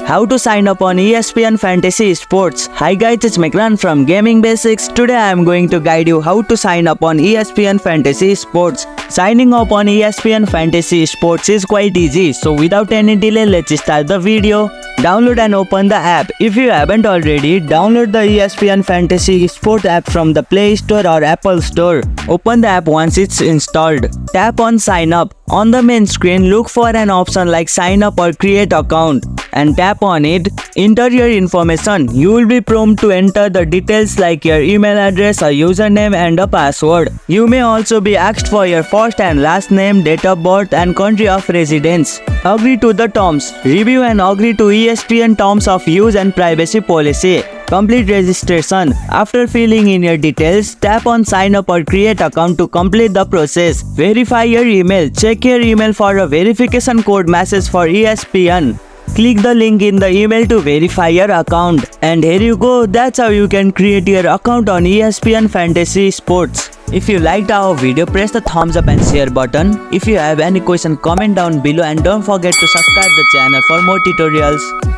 How to sign up on ESPN Fantasy Sports. Hi guys, it's Mikran from Gaming Basics. Today I am going to guide you how to sign up on ESPN Fantasy Sports. Signing up on ESPN Fantasy Sports is quite easy. So without any delay, let's start the video. Download and open the app. If you haven't already, download the ESPN Fantasy Sports app from the Play Store or Apple Store. Open the app once it's installed. Tap on sign up. On the main screen, look for an option like sign up or create account and tap on it. Enter your information. You will be prompted to enter the details like your email address, a username and a password. You may also be asked for your first and last name, date of birth and country of residence. Agree to the terms. Review and agree to ESPN terms of use and privacy policy. Complete registration. After filling in your details, tap on sign up or create account to complete the process. Verify your email. Check your email for a verification code message for ESPN. Click the link in the email to verify your account. And here you go, that's how you can create your account on ESPN Fantasy Sports. If you liked our video, press the thumbs up and share button. If you have any question, comment down below and don't forget to subscribe the channel for more tutorials.